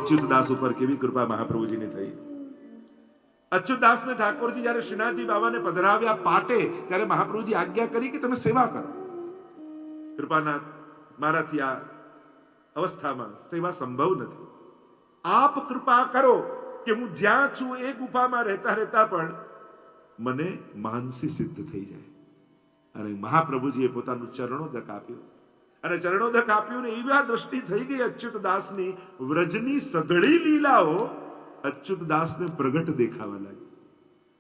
અચ્યુતદાસ ઉપર કેવી કૃપા મહાપ્રભુજીની થઈ. અચ્યુતદાસ ને ઠાકોરજી જયારે શ્રીનાથજી બાબાને પધરાવ્યા પાટે ત્યારે મહાપ્રભુજી આજ્ઞા કરી કે તમે સેવા કરો. કૃપાનાથ, મારાથી આ અવસ્થામાં સેવા સંભવ નથી. આપ કૃપા કરો કે હું જ્યાં છું એ ગુફામાં રહેતા રહેતા પણ મને માનસી સિદ્ધ થઈ જાય. અને મહાપ્રભુજીએ પોતાનું ચરણોદક આપ્યું. અને ચરણોદક આપ્યું ને એવી દ્રષ્ટિ થઈ ગઈ અચ્યુતદાસની, વ્રજની સઘળી લીલાઓ અચ્યુતદાસને પ્રગટ દેખાવા લાગી.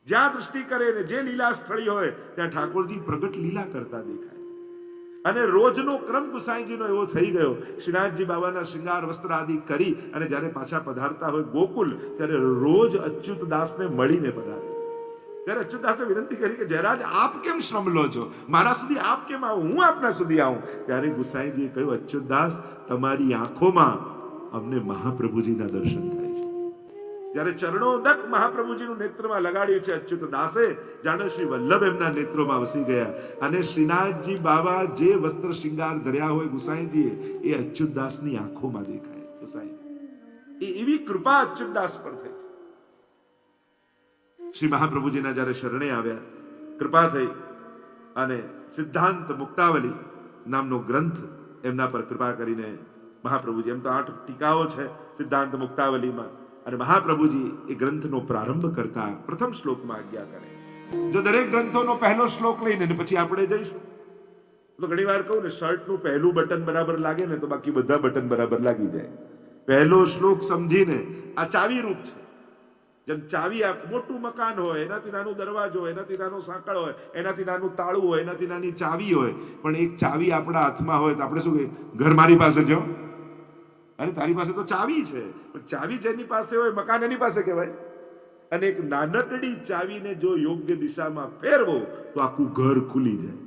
જ્યાં દ્રષ્ટિ કરે ને જે લીલા સ્થળી હોય ત્યાં ઠાકોરજી પ્રગટ લીલા કરતા દેખાય. અને રોજનો ક્રમ ગુસાઈજીનો એવો થઈ ગયો. શ્રીનાથજી બાબાના શૃંગાર વસ્ત્ર આદિ કરી અને જ્યારે પાછા પધારતા હોય ગોકુલ, ત્યારે રોજ અચ્યુતદાસને મળીને પધારે. ત્યારે અચ્યુતદાસે વિનંતી કરી કે જયરાજ, આપ કેમ શ્રમ લો છો? મારા સુધી આપ કેમ આવો? હું આપના સુધી આવું. ત્યારે ગુસાઈજીએ કહ્યું, અચ્યુતદાસ, તમારી આંખોમાં અમને મહાપ્રભુજીના દર્શન થાય છે. જ્યારે ચરણોદક મહાપ્રભુજીનું નેત્રમાં લગાડ્યું છે અચ્યુતદાસે, જાણે શ્રી વલ્લભ એમના નેત્રોમાં વસી ગયા. અને શ્રીનાથજી બાબા જે વસ્ત્ર શૃંગાર ધર્યા હોય ગુસાઈજીએ, એ અચ્યુતદાસની આંખોમાં દેખાય. ગુસાઈ એવી કૃપા અચ્યુતદાસ પર થઈ. શ્રી મહાપ્રભુજીના જયારે શરણે આવ્યા, કૃપા થઈ અને સિદ્ધાંત મુક્તાવલી નામનો ગ્રંથ એમના પર કૃપા કરીને મહાપ્રભુજી, એમ તો 8 ટીકાઓ છે સિદ્ધાંત મુક્તાવલીમાં, અને મહાપ્રભુજી એ ગ્રંથનો પ્રારંભ કરતા પ્રથમ શ્લોકમાં આજ્ઞા કરે. જો દરેક ગ્રંથોનો પહેલો શ્લોક લઈને પછી આપણે જઈશું તો ઘણી વાર કહું ને, શર્ટનું પહેલું બટન બરાબર લાગે ને તો બાકી બધા બટન બરાબર લાગી જાય. પહેલો શ્લોક સમજીને, આ ચાવી રૂપ છે. જેમ ચાવી, આ મોટું મકાન હોય એનાથી નાનું દરવાજો હોય, એનાથી નાનું સાંકળ હોય, એનાથી નાનું તાળું હોય, એનાથી નાની ચાવી હોય. પણ એક ચાવી આપણા હાથમાં હોય તો આપણે શું કહીએ? ઘર મારી પાસે જો, અરે તારી પાસે તો ચાવી છે. પણ ચાવી જેની પાસે હોય, મકાન એની પાસે કહેવાય. અને એક નાનકડી ચાવીને જો યોગ્ય દિશામાં ફેરવો તો આખું ઘર ખુલી જાય.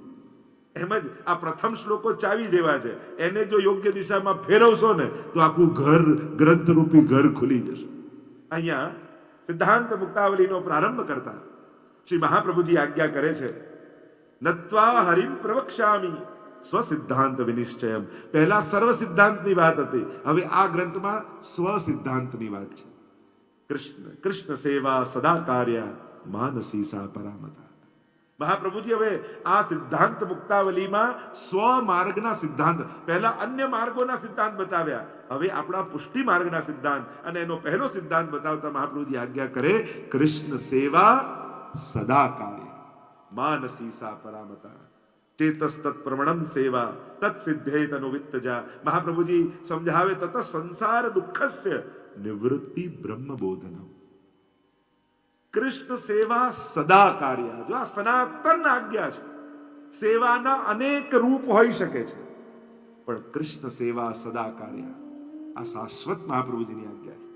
એમ જ આ પ્રથમ શ્લોકો ચાવી જેવા છે. એને જો યોગ્ય દિશામાં ફેરવશો ને તો આખું ઘર, ગ્રંથરૂપી ઘર ખુલી જશે. અહીંયા સિદ્ધાંત મુક્તાવલીનો પ્રારંભ કરતા શ્રી મહાપ્રભુજી આજ્ઞા કરે છે, નત્વા હરિમ પ્રવક્ષ્યામિ સ્વસિદ્ધાંત વિનિશ્ચયમ. પહેલા સર્વ સિદ્ધાંતની વાત હતી, હવે આ ગ્રંથમાં સ્વ સિદ્ધાંતની વાત છે. કૃષ્ણ સેવા સદા કાર્ય માનસી સા પરામતા. મહાપ્રભુજી હવે આ સિદ્ધાંત મુક્તાવલીમાં સ્વ માર્ગના સિદ્ધાંત, પહેલા અન્ય માર્ગોના સિદ્ધાંત બતાવ્યા, હવે આપણા પુષ્ટિ માર્ગના સિદ્ધાંત, અને એનો પહેલો સિદ્ધાંત બતાવતા મહાપ્રભુજી આજ્ઞા કરે, કૃષ્ણ સેવા સદા કાર્ય માનસી સા પરામતા ચેતસ તત્પ્રવણમ સેવા તત્ સિદ્ધે તનુવિત્તજા. મહાપ્રભુજી સમજાવે, તત સંસાર દુઃખસ્ય નિવૃત્તિ બ્રહ્મ બોધનમ. કૃષ્ણ સેવા સદા કાર્ય. જો આ સનાતન આજ્ઞા છે. સેવાના અનેક રૂપ હોઈ શકે છે, પણ કૃષ્ણ સેવા સદા કાર્ય આ શાશ્વત મહાપ્રભુજીની આજ્ઞા છે.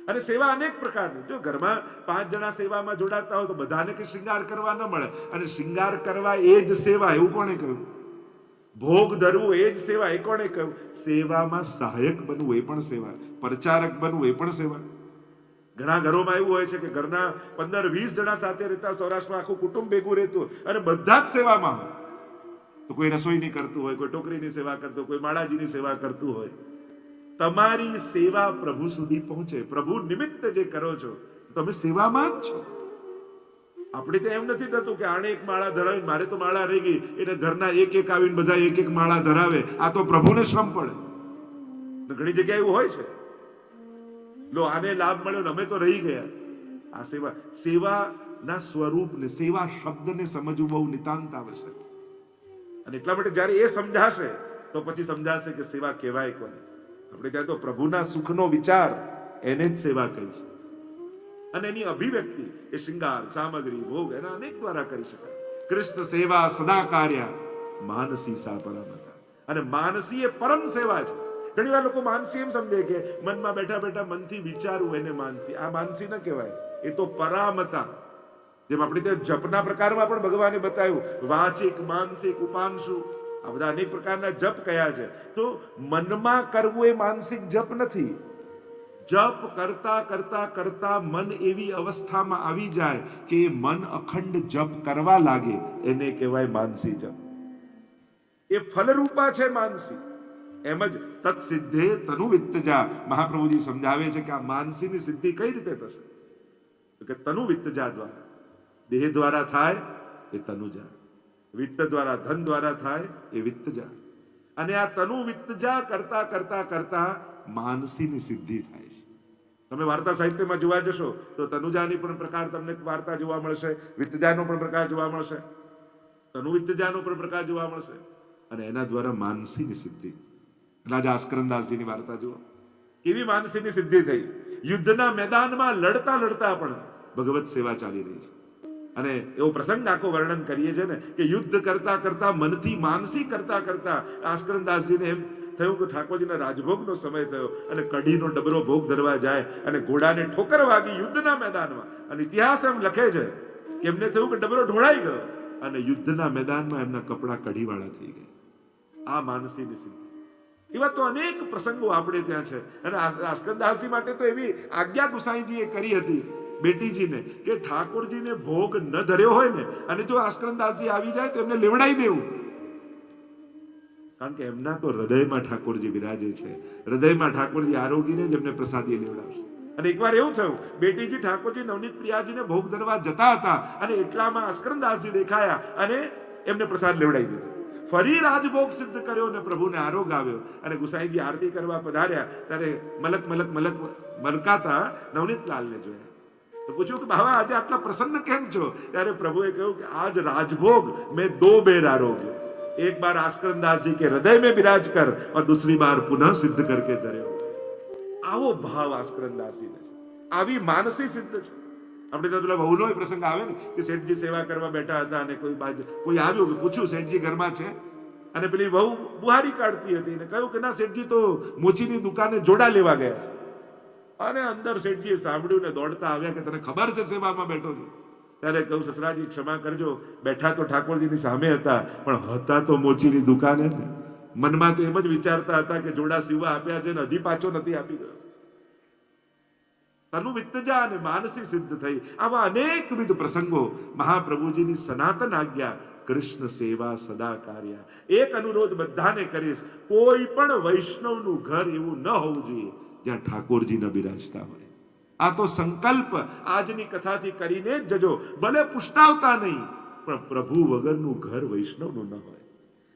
અને સેવા અનેક પ્રકારની. જો ઘરમાં 5 જણા સેવામાં જોડાતા હોય તો બધાને કે શૃંગાર કરવા ન મળે, અને શૃંગાર કરવા એ જ સેવા, એવું કોણે કહ્યું? ભોગ ધરવું એ જ સેવા, એ કોણે કહ્યું? સેવામાં સહાયક બનવું એ પણ સેવા, પ્રચારક બનવું એ પણ સેવા. ઘણા ઘરોમાં એવું હોય છે કે ઘરના 15-20 જણા સાથે રહેતા, સૌરાષ્ટ્રમાં આખું કુટુંબ ભેગું રહેતું, અને બધા જ સેવામાં હોય. તો કોઈ રસોઈની કરતું હોય, કોઈ ટોકરીની સેવા કરતું, કોઈ માળાજીની સેવા કરતું હોય. તમારી સેવા પ્રભુ સુધી પહોંચે, પ્રભુ નિમિત્ત જે કરો છો તમે સેવામાં જ છો. આપણે તો એમ નથી થતું કે આને એક માળા ધરાવી, મારે તો માળા રહી ગઈ, એટલે ઘરના એક આવીને બધા એક માળા ધરાવે. આ તો પ્રભુને શ્રમ પડે. ઘણી જગ્યાએ એવું હોય છે, લો આને લાભ મળ્યો ને અમે તો રહી ગયા. આ સેવા, સેવાના સ્વરૂપને, સેવા શબ્દને સમજવું બહુ નિતાંત આવશ્યક. અને એટલા માટે જયારે એ સમજાશે તો પછી સમજાશે કે સેવા કહેવાય કોને. આપણે ત્યાં તો પ્રભુના સુખનો વિચાર, એને જ સેવા કહીશ. અને એની અભિવ્યક્તિ એ શૃંગાર, સામગ્રી, ભોગ એના અનેક દ્વારા કરી શકાય. કૃષ્ણ સેવા સદા કાર્ય માનસી સા પરામતા. અને માનસી એ પરમ સેવા છે. ઘણી વાર લોકો માનસી એમ સમજે કે મનમાં બેઠા બેઠા મનથી વિચારવું એને માનસી. આ માનસી ન કહેવાય, એ તો પરામતા. જેમ આપણે ત્યાં જપના પ્રકારમાં પણ ભગવાને બતાવ્યું, વાચિક, માનસિક, ઉપાંશુ, આ બધા અનેક પ્રકારના જપ કયા છે. તો મનમાં કરવું એ માનસિક જપ નથી. જપ કરતા કરતા કરતા મન એવી અવસ્થામાં આવી જાય કે મન અખંડ જપ કરવા લાગે, એને કહેવાય માનસી જપ. એ ફલરૂપા છે માનસી. એમ જ તત્સિદ્ધે તનુ વિત્તજા મહાપ્રભુજી સમજાવે છે કે આ માનસીની સિદ્ધિ કઈ રીતે થશે? કે તનુ વિત્તજા દ્વારા, દેહ દ્વારા થાય એ તનુજા, વિત્ત દ્વારા ધન દ્વારા થાય એ વિત્તજા, અને આ તનુ વિત્તજા કરતા કરતા કરતા માનસીની સિદ્ધિ થાય છે. તમે વાર્તા સાહિત્યમાં જોવા જશો તો તનુજાની પણ પ્રકાર તમને વાર્તા જોવા મળશે, વિત્તજાનો પણ પ્રકાર જોવા મળશે, તનુ વિત્તજાનો પણ પ્રકાર જોવા મળશે, અને એના દ્વારા માનસીની સિદ્ધિ. રાજા આસ્કરણદાસજીની વાર્તા જુઓ, કેવી માનસીની સિદ્ધિ થઈ. યુદ્ધના મેદાનમાં લડતા લડતા પણ ભગવત સેવા ચાલી રહી છે. અને એવો પ્રસંગ આખો વર્ણન કરીએ છે ને કે યુદ્ધ કરતા કરતા મનથી માનસી કરતા કરતા આસ્કરણદાસજીને એમ થયું કે ઠાકોરજીના રાજભોગનો સમય થયો અને કઢીનો ડબરો ભોગ ધરવા જાય અને ઘોડાને ઠોકર વાગી યુદ્ધના મેદાનમાં. અને ઇતિહાસ એમ લખે છે કે એમને થયું કે ડબરો ઢોળાઈ ગયો અને યુદ્ધના મેદાનમાં એમના કપડા કઢીવાળા થઈ ગયા. આ માનસીની સિદ્ધિ. એવા તો અનેક પ્રસંગો આપણે ત્યાં છે. અને આસ્કરણદાસજી માટે તો એવી આજ્ઞા ગુસાઈજીએ કરી હતી બેટીજીને કે ઠાકોરજીને ભોગ ન ધર્યો હોય ને અને જો આસ્કરણદાસજી આવી જાય તો એમને લેવડાવી દેવું, કારણ કે એમના તો હૃદયમાં ઠાકોરજી બિરાજે છે. હૃદયમાં ઠાકોરજી આરોગીને જ એમને પ્રસાદી લેવડાવશે. અને એકવાર એવું થયું, બેટીજી ઠાકોરજી નવનીત પ્રિયાજીને ભોગ ધરવા જતા હતા અને એટલામાં આસ્કરણદાસજી દેખાયા અને એમને પ્રસાદ લેવડાવી દીધો. ફરી રાજભોગ સિદ્ધ કર્યો અને પ્રભુને આરોગ આવ્યો અને ગુસાઈજી આરતી કરવા પધાર્યા ત્યારે મલક મલક મલક મલકાતા નવનીતલાલને જોયા. તો પૂછ્યું કે બાબા આજે આટલા પ્રસન્ન કેમ છો? ત્યારે પ્રભુએ કહ્યું કે આજ રાજભોગ મેં દો बेर आरोग्य, एक बार आस्करदास जी के हृदय में विराज कर और दूसरी बार पुनः सिद्ध करके धर्यो. આવો ભાવ આસ્કરદાસજીને છે, આવી માનસી સિદ્ધ છે. આપણે તો પેલા બહુનો પ્રસંગ આવે ને કે શેઠજી સેવા કરવા બેઠા હતા અને કોઈ આવ્યું કે પૂછ્યું શેઠજી ઘરમાં છે, અને પેલી બહુ બુહારી કાઢતી હતી ને કહ્યું કે ના શેઠજી તો મોચીની દુકાને જોડા લેવા ગયા છે. અને અંદર શેઠજીએ સાંભળ્યું ને દોડતા આવ્યા કે તને ખબર છે સેવામાં બેઠો છું? ત્યારે કહ્યું સસરાજી ક્ષમા કરજો, બેઠા તો ઠાકોરજીની સામે હતા પણ હતા તો મોચીની દુકાને. મનમાં તો એમ જ વિચારતા હતા કે જોડા સીવવા આપ્યા છે ને હજી પાછો નથી આપી ગયો. તનુ વિત્તજા અને માનસી સિદ્ધ થઈ. આવા અનેકવિધ પ્રસંગો. મહાપ્રભુજીની સનાતન આજ્ઞા કૃષ્ણ સેવા સદા કાર્ય. એક અનુરોધ બધાને કરીશ, કોઈ પણ વૈષ્ણવનું ઘર એવું ન હોવું જોઈએ જ્યાં ઠાકોરજી ન બિરાજતા હોય. આ તો સંકલ્પ આજની કથાથી કરીને જ જજો. ભલે પુષ્ટાવતા નહીં પણ પ્રભુ વગરનું ઘર વૈષ્ણવનું ન હોય.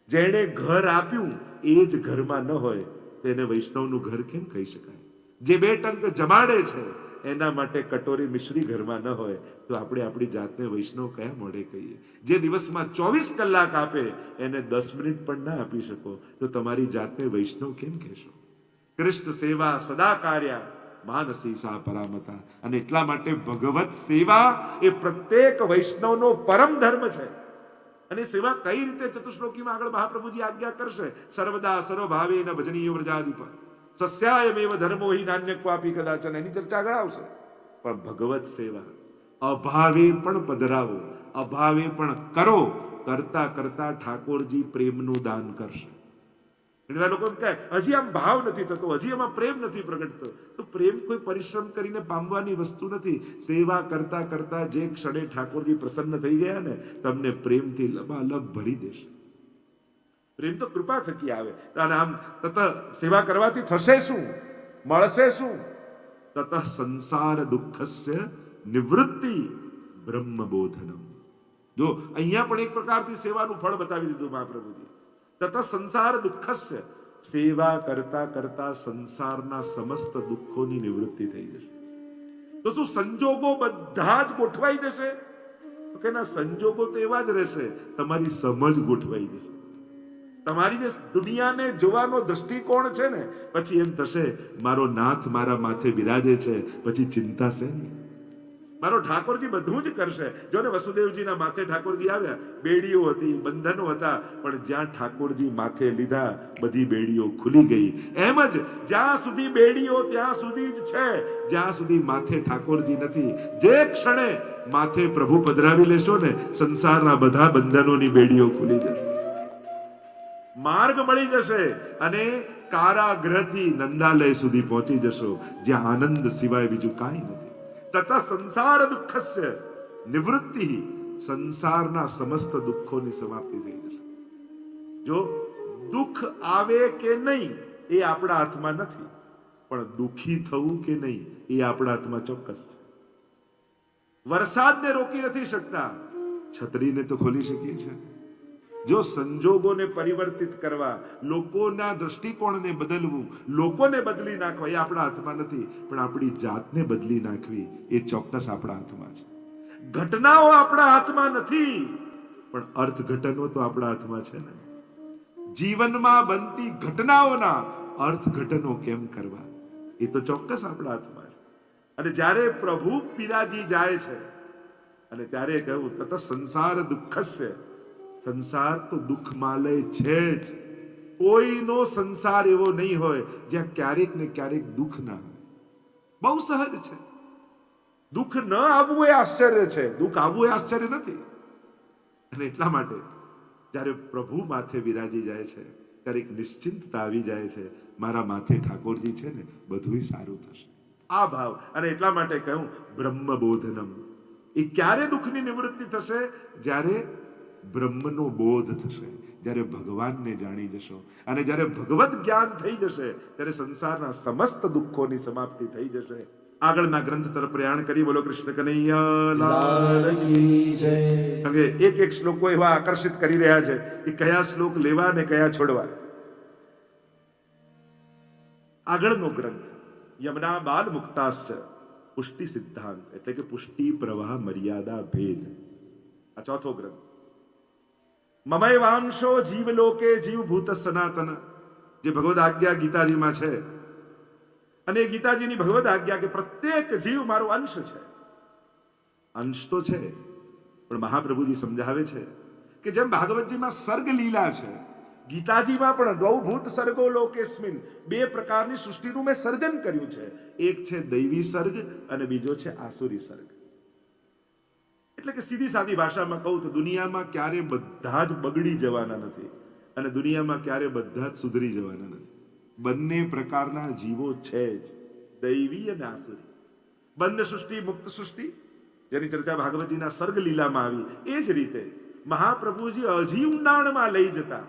જેણે ઘર આપ્યું એ જ ઘરમાં ન હોય તેને વૈષ્ણવનું ઘર કેમ કહી શકાય? જે બે ટંક જમાડે છે એના માટે કટોરી મિશ્રી ઘરમાં ન હોય તો આપણે આપણી જાતને વૈષ્ણવ કયા મોઢે કહીએ? જે દિવસમાં 24 કલાક આપે એને 10 મિનિટ પણ ના આપી શકો તો તમારી જાતને વૈષ્ણવ કેમ કહેશો? કૃષ્ણ સેવા સદા કાર્ય માનસી સા પરામતા. અને એટલા માટે ભગવત સેવા એ પ્રત્યેક વૈષ્ણવનો પરમ ધર્મ છે. અને સેવા કઈ રીતે ચતુશ્લોકીમાં આગળ મહાપ્રભુજી આજ્ઞા કરશે. સર્વદા સર્વભાવેન ભજનીય વ્રજાધિપ સસ્યાયમેવ ધર્મો હિ નાન્ય ક્વાપી કદાચન, એની ચર્ચા આગળ આવશે. પણ ભગવત સેવા અભાવે પણ પધરાવો, અભાવે પણ કરો. કરતા કરતા ઠાકોરજી પ્રેમનું દાન કરશે. ઘણીવાર લોકો કહે હજી આમ ભાવ નથી થતો, હજી આમાં પ્રેમ નથી પ્રગટતો. તો પ્રેમ કોઈ પરિશ્રમ કરીને પામવાની વસ્તુ નથી. સેવા કરતા કરતા જે ક્ષણે ઠાકોરજી પ્રસન્ન થઈ ગયા ને તમને પ્રેમથી લબાલબ ભરી દેશે. પ્રેમ તો કૃપા થકી આવે. અને આમ તત સેવા કરવાથી થશે શું, મળશે શું? તત સંસાર દુઃખસ્ય નિવૃત્તિ બ્રહ્મબોધનમ. જો અહીંયા પણ એક પ્રકારથી સેવાનું ફળ બતાવી દીધું મહાપ્રભુજી. તત સંસાર દુઃખસ્ય, સેવા કરતા કરતા સંસારના સમસ્ત દુઃખોની નિવૃત્તિ થઈ જશે. તો શું સંજોગો બધા જ ગોઠવાઈ જશે? તો કે ના, સંજોગો તો એવા જ રહેશે, તમારી સમજ ગોઠવાઈ જશે. તમારી જે દુનિયાને જોવાનો દ્રષ્ટિકોણ છે ને, પછી એમ થશે મારો નાથ મારા માથે બિરાજે છે, પછી ચિંતા છે નહીં. મારો ઠાકોરજી બધું જ કરશે. જો ને વસુદેવજીના માથે ઠાકોરજી આવ્યા, બેડીઓ હતી, બંધનો હતા, પણ જ્યાં ઠાકોરજી માથે લીધા બધી બેડીઓ ખુલી ગઈ. એમ જ જ્યાં સુધી બેડીઓ ત્યાં સુધી જ છે, જ્યાં સુધી માથે ઠાકોરજી નથી. જે ક્ષણે માથે પ્રભુ પધરાવી લેશો ને, સંસારના બધા બંધનોની બેડીઓ ખુલી જશે, માર્ગ મળી જશે અને કારાગૃહથી નંદાલય સુધી પહોંચી જશો, જ્યાં આનંદ સિવાય બીજું કાંઈ નથી. તથા સંસાર દુઃખસ્ય નિવૃત્તિ, સંસારના સમસ્ત દુઃખોની સમાપ્તિ થઈ જશે. જો દુઃખ આવે કે નહીં એ આપણા હાથમાં નથી, પણ દુઃખી થવું કે નહીં એ આપણા હાથમાં ચોક્કસ છે. વરસાદને રોકી નથી શકતા, છત્રીને તો ખોલી શકીએ છીએ. જો સંજોગોને પરિવર્તિત કરવા, લોકોના દ્રષ્ટિકોણને બદલવું, લોકોને બદલી નાખવા એ આપણા હાથમાં નથી, પણ આપણી જાતને બદલી નાખવી એ ચોક્કસ આપણા હાથમાં છે. ઘટનાઓ આપણા હાથમાં નથી, પણ અર્થઘટનો તો આપણા હાથમાં છે ને. જીવનમાં બનતી ઘટનાઓના અર્થઘટનો કેમ કરવા એ તો ચોક્કસ આપણા હાથમાં છે. અને જ્યારે પ્રભુ બિરાજી જાય છે અને ત્યારે કહ્યું તત સંસાર દુઃખસ્ય, સંસાર તો દુઃખમાલય છે જ. કોઈનો સંસાર એવો નહીં હોય જ્યાં ક્યારેક ને ક્યારેક દુઃખ ના હોય. બહુ સહજ છે. દુઃખ ન આવવું એ આશ્ચર્ય છે, દુઃખ આવવું એ આશ્ચર્ય નથી. અને એટલા માટે જ્યારે પ્રભુ માથે વિરાજી જાય છે ત્યારે એક નિશ્ચિંતતા આવી જાય છે, મારા માથે ઠાકોરજી છે ને બધું સારું થશે. આ ભાવ. અને એટલા માટે કહ્યું બ્રહ્મબોધનમ. એ ક્યારે દુઃખની નિવૃત્તિ થશે? જ્યારે બ્રહ્મનો બોધ થશે, જ્યારે ભગવાનને જાણી જશો. અને જ્યારે ભગવત જ્ઞાન થઈ જશે ત્યારે સંસારના સમસ્ત દુઃખોની સમાપ્તિ થઈ જશે. આગળના ગ્રંથ તરફ પ્રયાણ કરી. બોલો કૃષ્ણ કનૈયા લાલ કી જય. કારણ કે એક એક શ્લોકો એવા આકર્ષિત કરી રહ્યા છે કે કયા શ્લોક લેવા ને કયા છોડવા. આગળનો ગ્રંથ યમના બાલ મુક્તાશ્ચ પુષ્ટિ સિદ્ધાંત, એટલે કે પુષ્ટિ પ્રવાહ મર્યાદા ભેદ. આ ચોથો ગ્રંથ. મમય વાંશો જીવલોકે જીવભૂત સનાતન, જે ભગવદ આજ્ઞા ગીતાજીમાં છે. અને એ ગીતાજીની ભગવદ આજ્ઞા કે પ્રત્યેક જીવ મારો અંશ છે. અંશ તો છે, પણ મહાપ્રભુજી સમજાવે છે કે જેમ ભાગવતજીમાં સર્ગ લીલા છે, ગીતાજીમાં પણ દ્વૌભૂત સર્ગો લોકેસ્મિન, બે પ્રકારની સૃષ્ટિનું મેં સર્જન કર્યું છે. એક છે દૈવી સર્ગ અને બીજો છે આસુરી સર્ગ. એટલે કે સીધી સાદી ભાષામાં કહું તો દુનિયામાં ક્યારે બધા જ બગડી જવાના નથી અને દુનિયામાં ક્યારે બધા જ સુધરી જવાના નથી. બંને પ્રકારના જીવો છે જ, દૈવી અને આસુરી. બંધ સૃષ્ટિ, મુક્ત સૃષ્ટિ, જેની ચર્ચા ભાગવતજીના સર્ગ લીલામાં આવી. એ જ રીતે મહાપ્રભુજી હજી ઊંડાણમાં લઈ જતા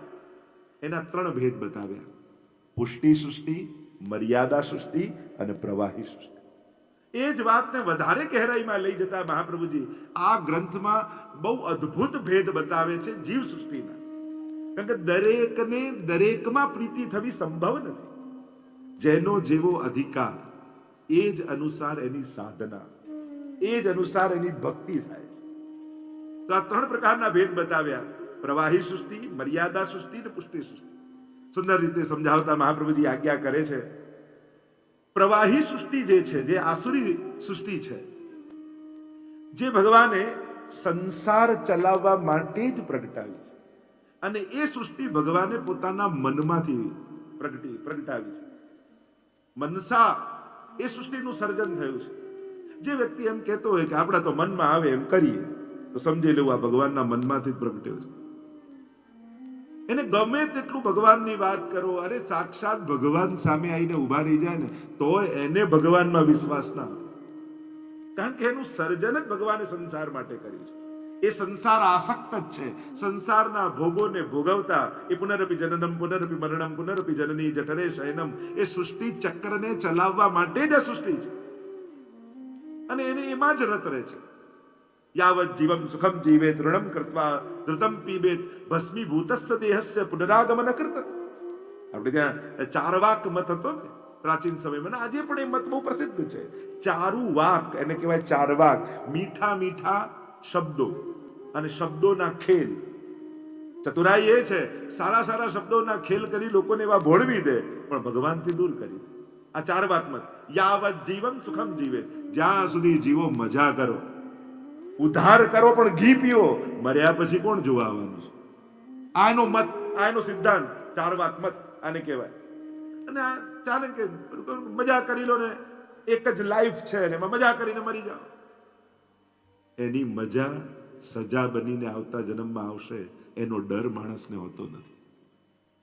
એના ત્રણ ભેદ બતાવ્યા: પુષ્ટિ સૃષ્ટિ, મર્યાદા સૃષ્ટિ અને પ્રવાહી સૃષ્ટિ. એ જ વાતને વધારે ગહેરાઈમાં લઈ જતા મહાપ્રભુજી આ ગ્રંથમાં બહુ અદ્ભુત ભેદ બતાવે છે જીવ સૃષ્ટિના. કારણ કે દરેકને દરેકમાં પ્રીતિ થવી સંભવ નથી. જેનો જેવો અધિકાર એ જ અનુસાર એની સાધના, એ જ અનુસાર એની ભક્તિ થાય છે. તો આ ત્રણ પ્રકારના ભેદ બતાવ્યા: પ્રવાહી સૃષ્ટિ, મર્યાદા સૃષ્ટિ અને પુષ્ટિ સૃષ્ટિ. સુંદર રીતે સમજાવતા મહાપ્રભુજી આજ્ઞા કરે છે. પ્રવાહી સૃષ્ટિ જે છે, જે આસુરી સૃષ્ટિ છે, જે ભગવાને સંસાર ચલાવવા માટે જ પ્રગટાવી છે. અને એ સૃષ્ટિ ભગવાને પોતાના મનમાંથી પ્રગટાવી છે. મનસા એ સૃષ્ટિનું સર્જન થયું છે. જે વ્યક્તિ એમ કહેતો હોય કે આપણા તો મનમાં આવે એમ કરીએ, તો સમજી લેવું આ ભગવાનના મનમાંથી જ પ્રગટ્યો છે. એને ગમે તેટલું ભગવાનની વાત કરો, અરે સાક્ષાત ભગવાન સામે આવીને ઉભા રહી જાય ને તોય એને ભગવાનમાં વિશ્વાસ ના. કારણ કે એનું સર્જન જ ભગવાને સંસાર માટે કર્યું છે. એ સંસાર આસક્ત જ છે. સંસારના ભોગોને ભોગવતા એ પુનરપી જનનમ પુનરપી મરણમ પુનરપી જનની જઠરે શયનમ, એ સૃષ્ટિ ચક્રને ચલાવવા માટે જ આ સૃષ્ટિ છે. અને એને એમાં જ રત રહે છે. યાવત જીવમ સુખમ જીવેત ઋણમ કૃત્વા ધૃતમ પીબેત ભસ્મીભૂતસ્ય દેહસ્ય પુનરાગમન કૃત. આપણે ત્યાં ચારવાક મત હતો ને પ્રાચીન સમયમાં, આજે પણ એ મત બહુ પ્રસિદ્ધ છે. ચારુ વાક એને કહેવાય. ચારવાક, મીઠા મીઠા શબ્દો અને શબ્દોના ખેલ. ચતુરાઈ એ છે સારા સારા શબ્દોના ખેલ કરી લોકોને એવા ભોળવી દે પણ ભગવાનથી દૂર કરી દે. આ ચારવાક મત. યાવત જીવમ સુખમ જીવે, જ્યાં સુધી જીવો મજા કરો, ઉદ્ધાર કરો પણ ઘી પીવો, મર્યા પછી કોણ જોવા આવવાનું છે? આનો મત, આનો સિદ્ધાંત ચારવાક મત આને કહેવાય. અને આ ચાલે કે મજા કરી લો ને, એક જ લાઈફ છે ને એમાં મજા કરીને મરી જાઓ. એની મજા સજા બનીને આવતા જન્મમાં આવશે એનો ડર માણસને હોતો નથી.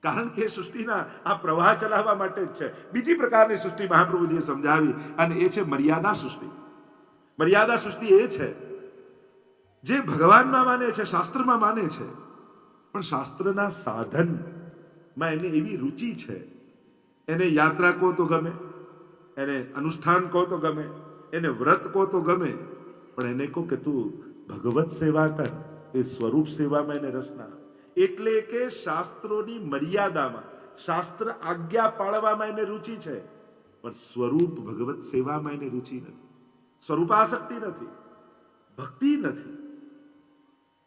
કારણ કે સૃષ્ટિના આ પ્રવાહ ચલાવવા માટે જ છે. બીજી પ્રકારની સૃષ્ટિ મહાપ્રભુજીએ સમજાવી અને એ છે મર્યાદા સૃષ્ટિ. મર્યાદા સૃષ્ટિ એ છે જે ભગવાનમાં માને છે, શાસ્ત્રમાં માને છે, પણ શાસ્ત્રના સાધન માં એને એવી રુચિ છે, એને યાત્રા કહો તો ગમે, એને અનુષ્ઠાન કહો તો ગમે, એને વ્રત કહો તો ગમે, પણ એને કહો કે તું ભગવત સેવા કર, એ સ્વરૂપ સેવામાં એને રસ ના. એટલે કે શાસ્ત્રોની મર્યાદામાં, શાસ્ત્ર આજ્ઞા પાળવામાં એને રુચિ છે, પણ સ્વરૂપ ભગવત સેવામાં એને રુચિ નથી, સ્વરૂપાસક્તિ નથી, ભક્તિ નથી.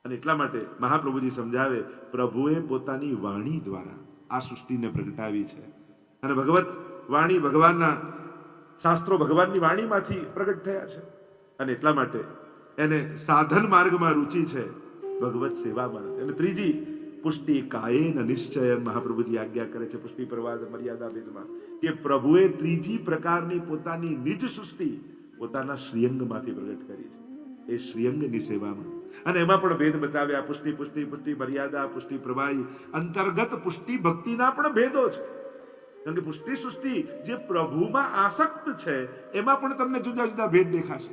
અને એટલા માટે મહાપ્રભુજી સમજાવે, પ્રભુએ પોતાની વાણી દ્વારા આ સૃષ્ટિને પ્રગટાવી છે. અને ભગવત વાણી, ભગવાનના શાસ્ત્રો ભગવાનની વાણીમાંથી પ્રગટ થયા છે. અને એટલા માટે એને સાધન માર્ગમાં રુચિ છે, ભગવત સેવામાં નથી. અને ત્રીજી પુષ્ટિ કાયેન નિશ્ચય, મહાપ્રભુજી આજ્ઞા કરે છે પુષ્ટિ પ્રવાદ મર્યાદા ભેદમાં, કે પ્રભુએ ત્રીજી પ્રકારની પોતાની નિજ સૃષ્ટિ પોતાના શ્રીઅંગમાંથી પ્રગટ કરી છે, એ શ્રીઅંગની સેવામાં. અને એમાં પણ ભેદ બતાવ્યા, પુષ્ટિ પુષ્ટિ પુષ્ટિ મર્યાદા, પુષ્ટિ પ્રવાહી, અંતર્ગત પુષ્ટિ ભક્તિના પણ ભેદો છે. કારણ કે પુષ્ટિ સૃષ્ટિ જે પ્રભુમાં આસક્ત છે એમાં પણ તમને જુદા જુદા ભેદ દેખાશે.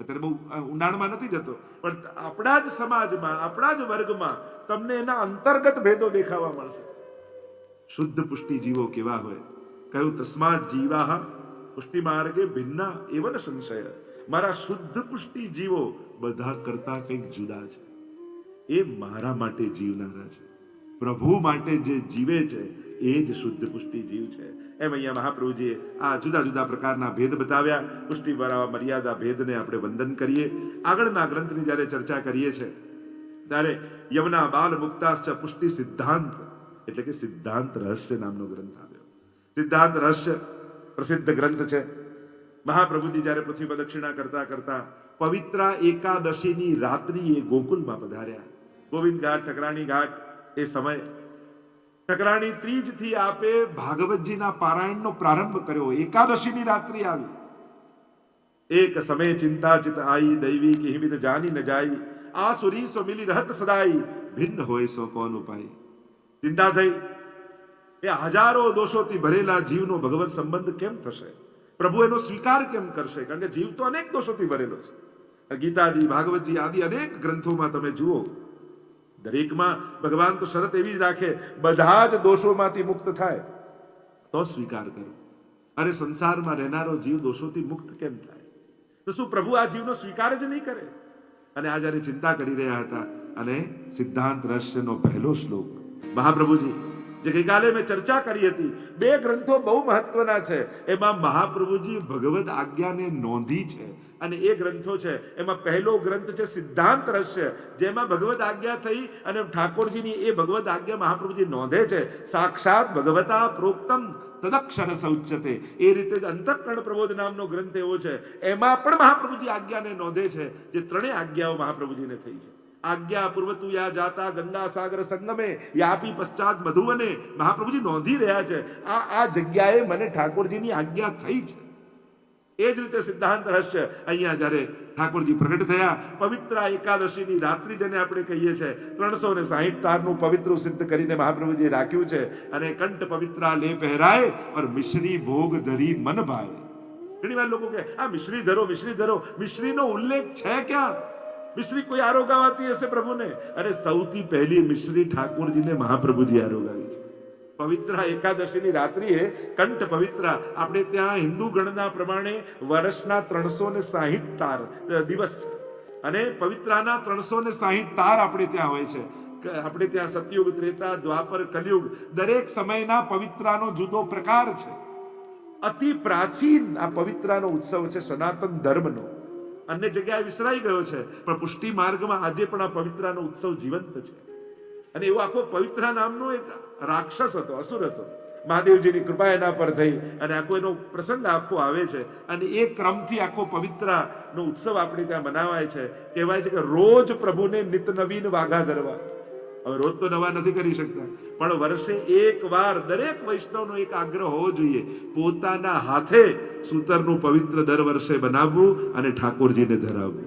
અત્યારે બહુ ઊંડાણમાં નથી જતો, પણ આપણા જ સમાજમાં, આપણા જ વર્ગમાં તમને એના અંતર્ગત ભેદો દેખાવા મળશે. શુદ્ધ પુષ્ટિ જીવો કેવા હોય, કહ્યું તસ્માત જીવાહ પુષ્ટિ માર્ગે ભિન્ના એવ ન સંશય. મારા શુદ્ધ પુષ્ટિ જીવો બધા કરતા કંઈક જુદા છે, એ મારા માટે જીવનારા છે, પ્રભુ માટે જે જીવે છે એ જ શુદ્ધ પુષ્ટિ જીવ છે. એમ અહીંયા મહાપ્રભુજીએ આ જુદા જુદા પ્રકારના ભેદ બતાવ્યા. પુષ્ટિ મર્યાદા ભેદને આપણે વંદન કરીએ. આગળના ગ્રંથની જ્યારે ચર્ચા કરીએ છીએ ત્યારે યમના બાલ મુક્તાશ્ચ પુષ્ટિ સિદ્ધાંત, એટલે કે સિદ્ધાંત રહસ્ય નામનો ગ્રંથ આવ્યો. સિદ્ધાંત રહસ્ય પ્રસિદ્ધ ગ્રંથ છે. મહાપ્રભુજી જ્યારે પૃથ્વી પ્રદક્ષિણા કરતા કરતા પવિત્રા એકાદશીની રાત્રિએ ગોકુલમાં પધાર્યા. ગોવિંદ ઘાટ, ઠકરાણી ઘાટ, એ સમય ઠકરાણી ત્રીજ થી આપે ભાગવતજીના પારાયણનો પ્રારંભ કર્યો. એકાદશીની રાત્રિ આવી. એક સમય ચિંતા ચિત આઈ, દૈવી કે હિમિત જાની ન જાય, આ સુરી સો મિલી રહત સદાઈ, ભિન્ન હોય સો કોન ઉપાય. ચિંતા થઈ, એ હજારો દોષોથી ભરેલા જીવનો ભગવત સંબંધ કેમ થશે, પ્રભુ એનો સ્વીકાર કેમ કરશે? કારણ કે જીવ તો અનેક દોષોથી ભરેલો છે. ગીતાજી, ભાગવતજી આદિ અનેક ગ્રંથોમાં તમે જુઓ, દરેકમાં ભગવાન તો શરત એવી જ રાખે, બધા જ દોષોમાંથી મુક્ત થાય તો સ્વીકાર કરો. અરે સંસારમાં રહેનારો જીવ દોષોથી મુક્ત કેમ થાય? તો શું પ્રભુ આ જીવનો સ્વીકાર જ નહીં કરે? અને આ જયારે ચિંતા કરી રહ્યા હતા, અને સિદ્ધાંત રહસ્યનો પહેલો શ્લોક મહાપ્રભુજી, જે ગઈકાલે મેં ચર્ચા કરી હતી, બે ગ્રંથો બહુ મહત્વના છે. એમાં મહાપ્રભુજી ભગવદ આજ્ઞાને નોંધી છે, અને એ ગ્રંથો છે. એમાં પહેલો ગ્રંથ છે સિદ્ધાંત રહસ્ય, જેમાં ભગવદ આજ્ઞા થઈ અને ઠાકોરજીની એ ભગવદ આજ્ઞા મહાપ્રભુજી નોંધે છે. સાક્ષાત ભગવતા પ્રોક્તમ તદક્ષર સૌચ્યતે, એ રીતે જ અંતઃકરણ પ્રબોધ નામનો ગ્રંથ એવો છે, એમાં પણ મહાપ્રભુજી આજ્ઞાને નોંધે છે. જે ત્રણેય આજ્ઞાઓ મહાપ્રભુજીને થઈ છે. આજ્ઞા પૂર્વતુ યા જાતા ગંગા સાગર સંગમે, યાપી પશ્ચાત મધુવને, મહાપ્રભુજી નોંધી રહ્યા છે આ જગ્યાએ મને ઠાકોરજીની આજ્ઞા થઈ છે. એ જ રીતે સિદ્ધાંત રહસ્ય અહીંયા જયારે ઠાકોરજી પ્રગટ થયા, પવિત્ર એકાદશીની રાત્રિ જેને આપણે કહીએ છીએ, 360 તારનું પવિત્ર સિદ્ધ કરીને મહાપ્રભુજી રાખ્યું છે. અને કંઠ પવિત્રા લે પહેરાય ઓર મિશ્રી ભોગ ધરી મન ભાય. ઘણી વાર લોકો કહે આ મિશ્રી ધરો, મિશ્રી ધરો. મિશ્રીનો ઉલ્લેખ છે ક્યાં? મિશ્રી કોઈ આરોગાવાતી હશે પ્રભુને? અરે સૌથી પહેલી મિશ્રી ઠાકોરજીને મહાપ્રભુજી આરોગાવી છે. પવિત્ર એકાદશીની રાત્રિએ કંઠ પવિત્ર, આપણે ત્યાં હિન્દુ ગણના પ્રમાણે વર્ષના 360 તાર દિવસ છે, અને પવિત્રાના 360 તાર આપણે ત્યાં હોય છે. આપણે ત્યાં સતયુગ, ત્રેતા, દ્વાપર, કલયુગ, દરેક સમયના પવિત્રાનો જુદો પ્રકાર છે. અતિ પ્રાચીન આ પવિત્રાનો ઉત્સવ છે, સનાતન ધર્મનો. અન્ય જગ્યાએ વિસરાઈ ગયો છે, પણ પુષ્ટિ માર્ગમાં આજે પણ આ પવિત્રાનો ઉત્સવ જીવંત છે. અને એવો આખો પવિત્ર નામનો એક રાક્ષસ હતો, અસુર હતો. મહાદેવજીની કૃપા એના પર થઈ અને આખો એનો પ્રસંગ આખો આવે છે. અને એ ક્રમથી આખો પવિત્રનો ઉત્સવ આપણે ત્યાં મનાવાય છે. કહેવાય છે કે રોજ પ્રભુને નિત નવીન વાઘા ધરવા. હવે રોજ તો નવા નથી કરી શકતા, પણ વર્ષે એક વાર દરેક વૈષ્ણવનો એક આગ્રહ હોવો જોઈએ, પોતાના હાથે સૂતરનું પવિત્ર દર વર્ષે બનાવવું અને ઠાકોરજીને ધરાવવું.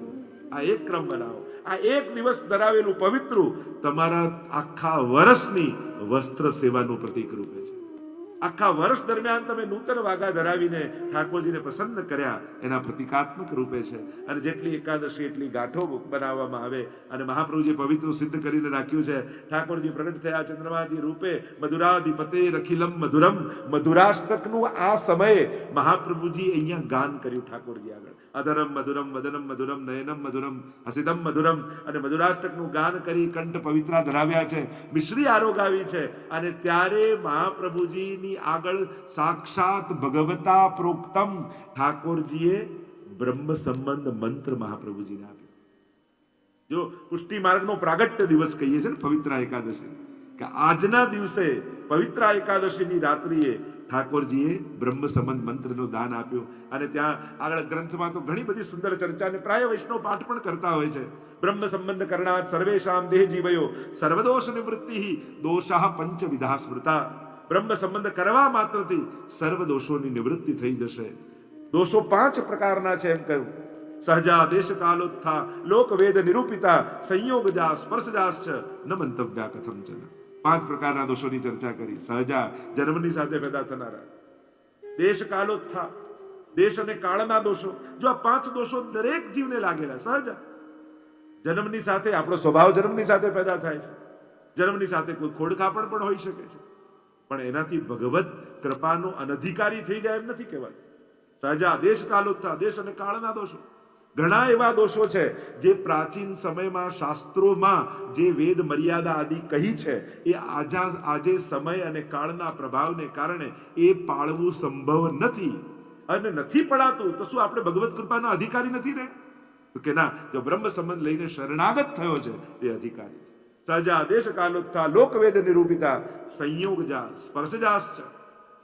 આ એક ક્રમ બનાવો. આ એક દિવસ ધરાવેલું પવિત્ર તમારા આખા વર્ષની વસ્ત્ર સેવાનું પ્રતીક રૂપે છે. આખા વર્ષ દરમિયાન તમે નૂતન વાઘા ધરાવીને ઠાકોરજીને પ્રસન્ન કર્યા એના પ્રતિકાત્મક રૂપે છે. અને જેટલી એકાદશી એટલી ગાંઠો બનાવવામાં આવે. અને મહાપ્રભુજી પવિત્ર સિદ્ધ કરીને રાખ્યું છે. ઠાકોરજી પ્રગટ થયા ચંદ્રમાજી રૂપે, મધુરાધિપતે રખિલમ મધુરમ. મધુરાષ્ટકનું આ સમયે મહાપ્રભુજી અહીંયા ગાન કર્યું ઠાકોરજી આગળ. અધરમ મધુરમ વદનમ મધુરમ નયનમ મધુરમ હસિતમ મધુરમ. અને મધુરાષ્ટકનું ગાન કરી કંઠ પવિત્રા ધરાવ્યા છે, મિશ્રી આરોગાવી છે. અને ત્યારે મહાપ્રભુજીની આગળ સાક્ષાત ભગવતા પ્રોક્તમ ઠાકોરજીએ બ્રહ્મ સંબંધ મંત્ર મહાપ્રભુજીને આપ્યો. જો પુષ્ટિ માર્ગનો પ્રાગટ્ય દિવસ કહીએ છીએ ને પવિત્ર એકાદશી, કે આજના દિવસે પવિત્ર એકાદશીની રાત્રિએ ઠાકોરજીએ બ્રહ્મ સંબંધ મંત્રનું દાન આપ્યું. અને ત્યાં આગળ ગ્રંથમાં તો ઘણી બધી સુંદર ચર્ચા અને પ્રાય વૈષ્ણવ પાઠ પણ કરતા હોય છે. બ્રહ્મ સંબંધ કરણાત સર્વેશામ દેહ જીવયો સર્વદોષ નિવૃત્તિ દોષાઃ પંચવિધા સ્મૃતા. બ્રહ્મ સંબંધ કરવા માત્રથી સર્વ દોષોની નિવૃત્તિ થઈ જશે. દોષો 5 પ્રકારના છે એમ કહ્યું. સહજા દેશ કાલોત્થા લોક વેદ નિરૂપિતા સંયોગજા સ્પર્શજાશ્ચ ન મંતવ્યા કથમ ચન. 5 પ્રકારના દોષોની ચર્ચા કરી. સહજા જન્મની સાથે પેદા થનારા, દેશ કાલોત્થા દેશ અને કાળના દોષો. જો આ 5 દોષો દરેક જીવને લાગેલા. સહજા જન્મની સાથે આપણો સ્વભાવ જન્મની સાથે પેદા થાય છે. જન્મની સાથે કોઈ ખોડખાપણ પણ હોઈ શકે છે, પણ એનાથી ભગવત કૃપાનો અનધિકારી થઈ જાય એમ નથી કહેવાય. સહજા દેશ કાલોત્થા દેશ અને કાળના દોષો. ઘણા એવા દોષો છે જે પ્રાચીન સમયમાં શાસ્ત્રોમાં જે વેદ મર્યાદા આદિ કહી છે એ આજે સમય અને કાળના પ્રભાવને કારણે એ પાળવું સંભવ નથી. અને નથી પડાતું તો શું આપણે ભગવત કૃપાના અધિકારી નથી રહે? તો કે ના, જો બ્રહ્મ સંબંધ લઈને શરણાગત થયો છે એ અધિકારી છે. સહજા દેશ કાલોત્થા લોકવેદ નિરૂપિતા સંયોગજા સ્પર્શજાશ્ચ.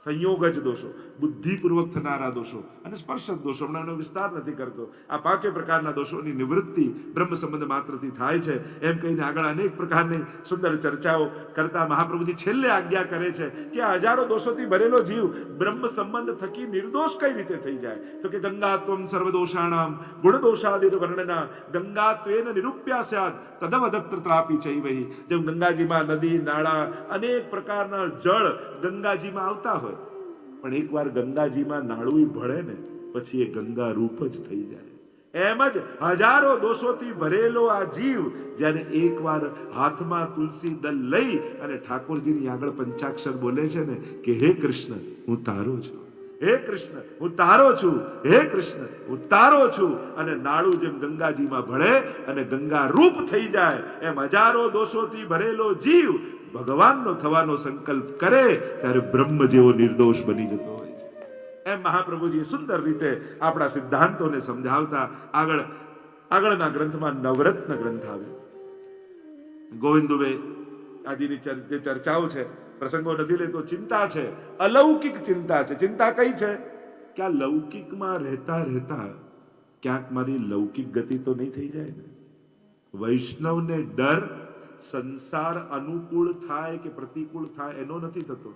સંયોગ જ દોષો, બુદ્ધિપૂર્વક થનારા દોષો અને સ્પર્શ દોષો. હમણાં એનો વિસ્તાર નથી કરતો. આ 5 પ્રકારના દોષોની નિવૃત્તિ બ્રહ્મ સંબંધ માત્રથી થાય છે એમ કહીને આગળ અનેક પ્રકારની સુંદર ચર્ચાઓ કરતા મહાપ્રભુજી છેલ્લે આજ્ઞા કરે છે કે આ હજારો દોષોથી ભરેલો જીવ બ્રહ્મ સંબંધ થકી નિર્દોષ કઈ રીતે થઈ જાય? તો કે ગંગાત્વમ સર્વદોષાણામ ગુણદોષાદિર વર્ણના ગંગાત્વેન નિરૂપ્યા સ્યાદ તદવદત્ર ત્રાપી ચૈવહી. જેમ ગંગાજીમાં નદી નાળા અનેક પ્રકારના જળ ગંગાજીમાં આવતા હોય, પણ એકવાર ગંગાજીમાં નાળું ભળે ને પછી એ ગંગા રૂપ જ થઈ જાય. એમ જ હજારો દોષોથી ભરેલો આ જીવ જ્યારે એકવાર હાથમાં તુલસી દલ લઈ અને ઠાકોરજીની આગળ પંચાક્ષર બોલે છે ને કે હે કૃષ્ણ હું તારો છું, હે કૃષ્ણ હું તારો છું, હે કૃષ્ણ હું તારો છું, અને નાળું જેમ ગંગાજીમાં ભળે અને ગંગા રૂપ થઈ જાય એમ હજારો દોષોથી ભરેલો જીવ ભગવાનનો થવાનો સંકલ્પ કરે ત્યારે બ્રહ્મ જેવો નિર્દોષ બની જતો હોય છે. એમ મહાપ્રભુજી સુંદર રીતે આપણા સિદ્ધાંતોને સમજાવતા આગળના ગ્રંથમાં નવરત્ન ગ્રંથ આવ્યો. ગોવિંદુબે આદિની જે ચર્ચાઓ છે, પ્રસંગો નથી લેતો. ચિંતા છે, અલૌકિક ચિંતા છે. ચિંતા કઈ છે કે આ લૌકિકમાં રહેતા રહેતા ક્યાંક મારી લૌકિક ગતિ તો નહીં થઈ જાય ને. વૈષ્ણવને ડર સંસાર અનુકૂળ થાય કે પ્રતિકૂળ થાય એનો નથી થતો.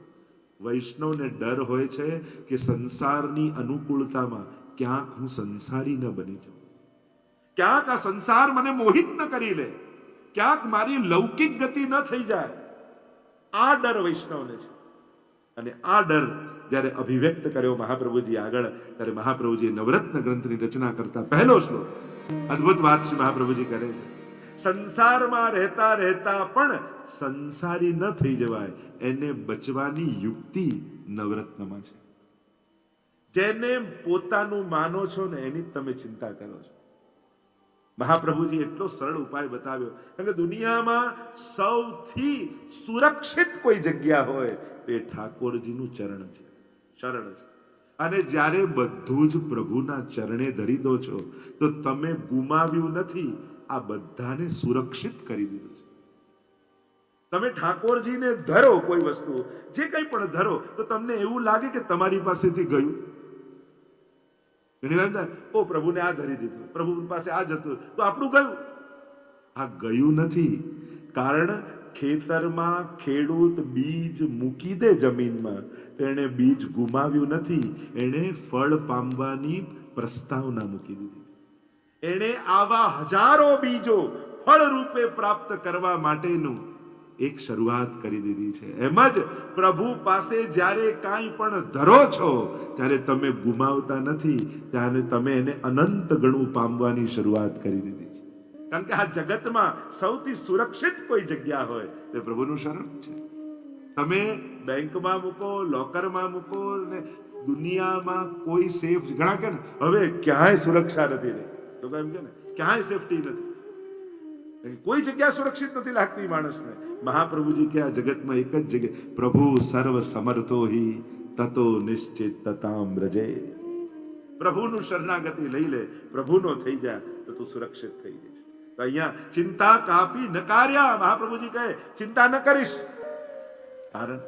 વૈષ્ણવને ડર હોય છે કે સંસારની અનુકૂળતામાં ક્યાંક હું સંસારી ન બની જાઉં, ક્યાંક આ સંસાર મને મોહિત ન કરી લે, ક્યાંક મારી લૌકિક ગતિ ન થઈ જાય. આ ડર વૈષ્ણવને છે. અને આ ડર જ્યારે અભિવ્યક્ત કર્યો મહાપ્રભુજી આગળ, ત્યારે મહાપ્રભુજી નવરત્ન ગ્રંથની રચના કરતા પહેલો શ્લોક અદ્ભુત વાત શ્રી મહાપ્રભુજી કરે છે. સંસારમાં રહેતા રહેતા પણ સંસારી ન થઈ જવાય એને બચવાની યુક્તિ નવરત્નમાં છે. જેને પોતાનું માનો છો ને એની તમે ચિંતા કરો છો. મહાપ્રભુજી એટલો સરળ ઉપાય બતાવ્યો. કારણ કે દુનિયામાં સૌથી સુરક્ષિત કોઈ જગ્યા હોય તો એ ઠાકોરજીનું ચરણ છે, શરણ છે. અને જ્યારે બધું જ પ્રભુના ચરણે ધરી દો છો તો તમે ગુમાવ્યું નથી, આ બધાને સુરક્ષિત કરી દીધું છે. તમે ઠાકોરજીને ધરો, કોઈ વસ્તુ જે કંઈ પણ ધરો, તો તમને એવું લાગે કે તમારી પાસેથી ગયું. ઘણી વાર ઓ પ્રભુને આ ધરી દીધું, પ્રભુ પાસે આ જતું, તો આપણું ગયું. આ ગયું નથી. કારણ ખેતરમાં ખેડૂત બીજ મૂકી દે જમીનમાં તો એને બીજ ગુમાવ્યું નથી, એને ફળ પામવાની પ્રસ્તાવના મૂકી દીધી. એને આવા હજારો બીજો ફળ રૂપે પ્રાપ્ત કરવા માટેનું એક શરૂઆત કરી દીધી છે. એમ જ પ્રભુ પાસે જ્યારે કાંઈ પણ ધરો છો ત્યારે તમે ગુમાવતા નથી, ત્યારે તમે એને અનંત ગણું પામવાની શરૂઆત કરી દીધી છે. કારણ કે આ જગતમાં સૌથી સુરક્ષિત કોઈ જગ્યા હોય તે પ્રભુનું શરણ છે. તમે બેંકમાં મૂકો, લોકરમાં મૂકો ને દુનિયામાં કોઈ સેફ, ઘણા કે ને હવે ક્યાંય સુરક્ષા નથી રહી, તો એમ કે ને ક્યાંય સેફટી નથી, કોઈ જગ્યા સુરક્ષિત નથી લાગતી માણસને. મહાપ્રભુજી કે આ જગતમાં એક જ જગ્યા, પ્રભુ સર્વ સમર્થો હિ તતો નિશ્ચિત તતામ રજે. પ્રભુનું શરણાગતિ લઈ લે, પ્રભુનો થઈ જાય તો તું સુરક્ષિત થઈ જઈશ. તો અહીંયા ચિંતા કાપી નકાર્યા, મહાપ્રભુજી કહે ચિંતા ન કરીશ. કારણ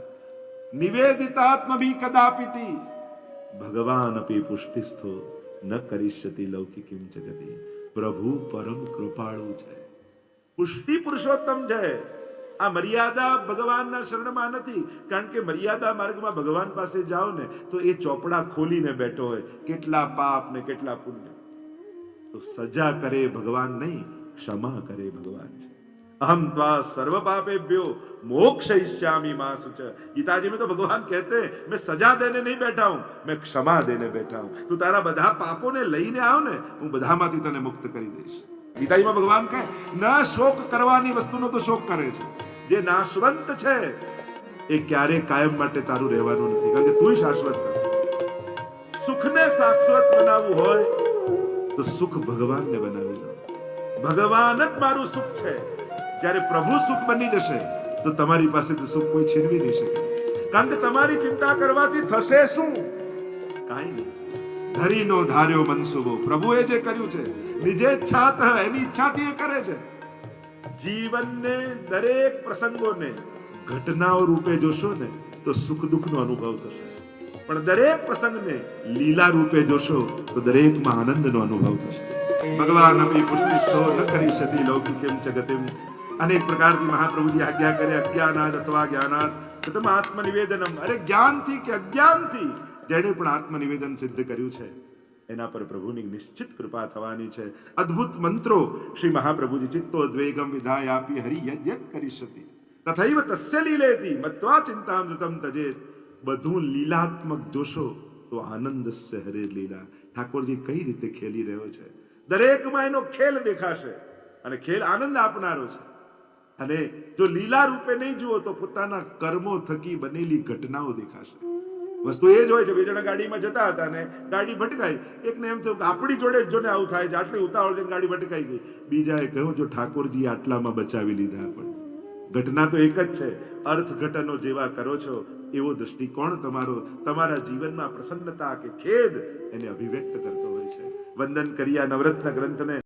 નિવેદિતાત્મ ભી કદાપિતી ભગવાન અપી પુષ્ટિસ્થો ન કરિષ્યતિ લૌકિકીમ જગતિ. પ્રભુ પરમ કૃપાળુ છે, પુષ્ટિ પુરુષોત્તમ છે. આ મર્યાદા ભગવાનના શરણમાં નથી. કારણ કે મર્યાદા માર્ગમાં ભગવાન પાસે જાઓ ને તો એ ચોપડા ખોલીને બેઠો હોય, કેટલા પાપ ને કેટલા પુણ્ય. તો સજા કરે ભગવાન નહીં, ક્ષમા કરે ભગવાન છે. अहम त्वा सर्व पापेभ्यो मोक्षयिष्यामि मां सुच. गीताजी में तो भगवान कहते हैं मैं सजा देने नहीं बैठा हूं, मैं क्षमा देने बैठा हूं. તું તારા બધા પાપોને લઈને આવ ને, હું બધામાંથી તને મુક્ત કરી દઈશ. ગીતાજીમાં ભગવાન કહે ન શોક કરવાની વસ્તુનો તો શોક કરે છે. જે નાશવંત છે એ ક્યારે કાયમ માટે તારું રહેવાનું નથી, કારણ કે તું શાશ્વત કર. સુખને શાશ્વત બનાવવું હોય તો સુખ ભગવાનને બનાવી દો. ભગવાન જ મારું સુખ છે. જ્યારે પ્રભુ સુખ બની જશે તો તમારી પાસેથી સુખ કોઈ છીનવી નહીં શકે. કારણ કે તમારી ચિંતા કરવાથી થશે શું? કાંઈ નહીં. ધરીનો ધાર્યો મનસુબો, પ્રભુએ જે કર્યું છે નિજેચ્છાત, એની ઈચ્છાથી એ કરે છે. જીવનને દરેક પ્રસંગોને ઘટનાઓ રૂપે જોશો ને તો સુખ દુઃખનો અનુભવ થશે, પણ દરેક પ્રસંગને લીલા રૂપે જોશો તો દરેકમાં આનંદનો અનુભવ થશે. ભગવાન અપી પુષ્ટિસ્થો ન કરિષ્યતિ લૌકિકીમ જગતિમ. અનેક પ્રકારથી મહાપ્રભુજી આજ્ઞા કરે, અજ્ઞાનાદ અથવા જ્ઞાનાદ પ્રથમ આત્મનિવેદનમ. અરે જ્ઞાનથી કે અજ્ઞાનથી જેણે પણ આત્મનિવેદન સિદ્ધ કર્યું છે એના પર પ્રભુની નિશ્ચિત કૃપા થવાની છે. અદ્ભુત મંત્રો શ્રી મહાપ્રભુજી ચિત્તોદ્વેગમ વિધાયાપી હરિ યજ્ઞ કરિષ્યતિ તથૈવ તસ્ય લીલેતિ મત્વા ચિંતામૃતમ તજેત. બધું લીલાત્મક જોશો તો આનંદસ્ય હરે લીલા. ઠાકોરજી કઈ રીતે ખેલી રહ્યો છે, દરેકમાં એનો ખેલ દેખાશે અને ખેલ આનંદ આપનારો છે. અને જો લીલા રૂપે નહીં જુઓ તો પોતાના કર્મો થકી બનેલી ઘટનાઓ દેખાશે. વસ્તુ એ જ હોય છે, બે જણા ગાડીમાં જતા હતા ને ગાડી ભટકાઈ. એકને એમ થયું કે આપણી જોડે જ જો ને આવું થાય છે, આટલી ઉતાવળ છે ગાડી ભટકાઈ ગઈ. બીજાએ કહ્યું જો ઠાકોરજી આટલામાં બચાવી લીધા. પણ ઘટના તો એક જ છે. અર્થઘટનો જેવા કરો છો એવો દૃષ્ટિકોણ તમારો તમારા જીવનમાં પ્રસન્નતા કે ખેદ એને અભિવ્યક્ત કરતો હોય છે. વંદન કર્યા નવરત્ન ગ્રંથને